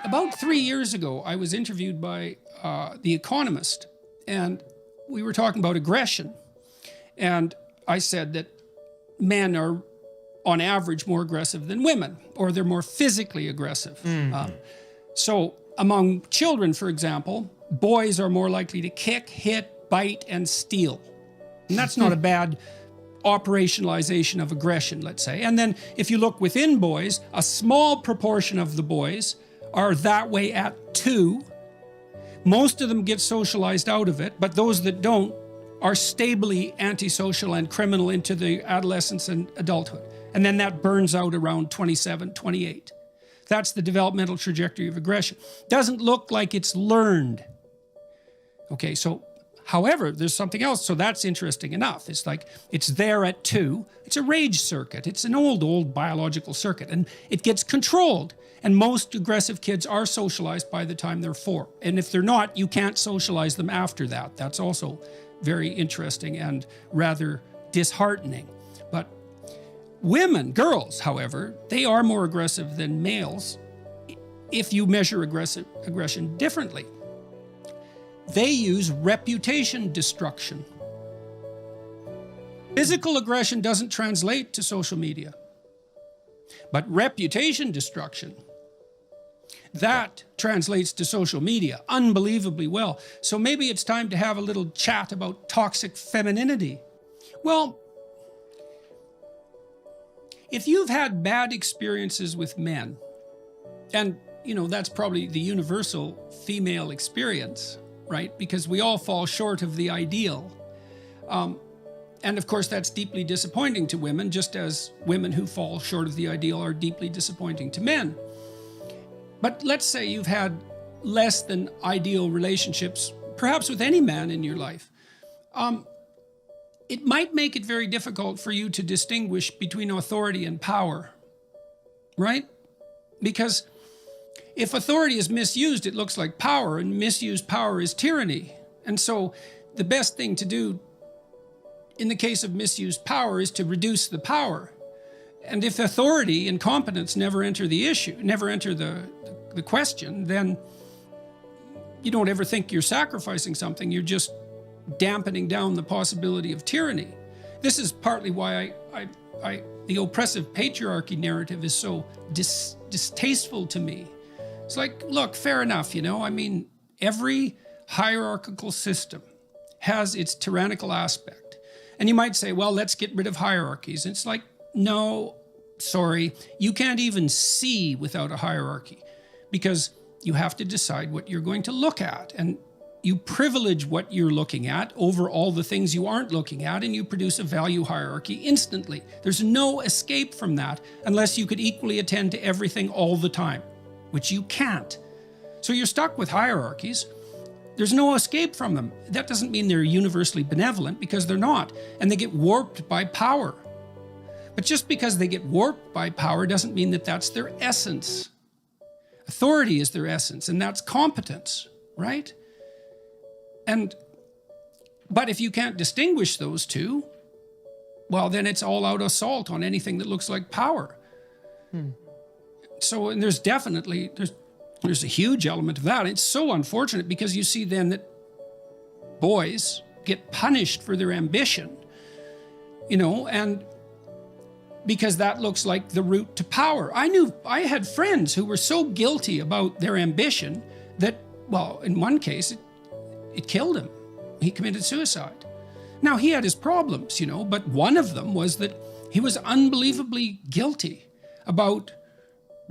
About 3 years ago, I was interviewed by The Economist, and we were talking about aggression. And I said that men are, on average, more aggressive than women, or they're more physically aggressive. So among children, for example, boys are more likely to kick, hit, bite, and steal. And that's not a bad operationalization of aggression, let's say. And then if you look within boys, a small proportion of the boys are that way at 2. Most of them get socialized out of it, but those that don't are stably antisocial and criminal into the adolescence and adulthood. And then that burns out around 27, 28. That's the developmental trajectory of aggression. Doesn't look like it's learned. Okay, so however, there's something else. So that's interesting enough. It's like, it's there at 2. It's a rage circuit. It's an old biological circuit, and it gets controlled. And most aggressive kids are socialized by the time they're 4. And if they're not, you can't socialize them after that. That's also very interesting and rather disheartening. But women, girls, however, they are more aggressive than males if you measure aggression differently. They use reputation destruction. Physical aggression doesn't translate to social media, but reputation destruction, that translates to social media unbelievably well. So maybe it's time to have a little chat about toxic femininity. Well, if you've had bad experiences with men, and you know, that's probably the universal female experience, right? Because we all fall short of the ideal. And of course, that's deeply disappointing to women, just as women who fall short of the ideal are deeply disappointing to men. But let's say you've had less than ideal relationships, perhaps with any man in your life. It might make it very difficult for you to distinguish between authority and power, right? Because if authority is misused, it looks like power, and misused power is tyranny. And so the best thing to do in the case of misused power is to reduce the power. And if authority and competence never enter the issue, never enter the question, then you don't ever think you're sacrificing something. You're just dampening down the possibility of tyranny. This is partly why the oppressive patriarchy narrative is so distasteful to me. It's like, look, fair enough, you know, I mean, every hierarchical system has its tyrannical aspect. And you might say, well, let's get rid of hierarchies. It's like, no, sorry, you can't even see without a hierarchy, because you have to decide what you're going to look at, and you privilege what you're looking at over all the things you aren't looking at, and you produce a value hierarchy instantly. There's no escape from that unless you could equally attend to everything all the time, which you can't. So you're stuck with hierarchies. There's no escape from them. That doesn't mean they're universally benevolent, because they're not, and they get warped by power. But just because they get warped by power doesn't mean that that's their essence. Authority is their essence, and that's competence, right? But if you can't distinguish those two, well, then it's all-out assault on anything that looks like power. So, and there's definitely, there's a huge element of that. It's so unfortunate, because you see then that boys get punished for their ambition, you know, and because that looks like the route to power. I had friends who were so guilty about their ambition that, well, in one case, it killed him. He committed suicide. Now, he had his problems, you know, but one of them was that he was unbelievably guilty about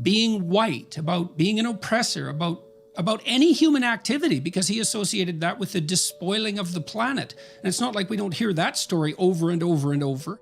being white, about being an oppressor, about any human activity, because he associated that with the despoiling of the planet. And it's not like we don't hear that story over and over and over.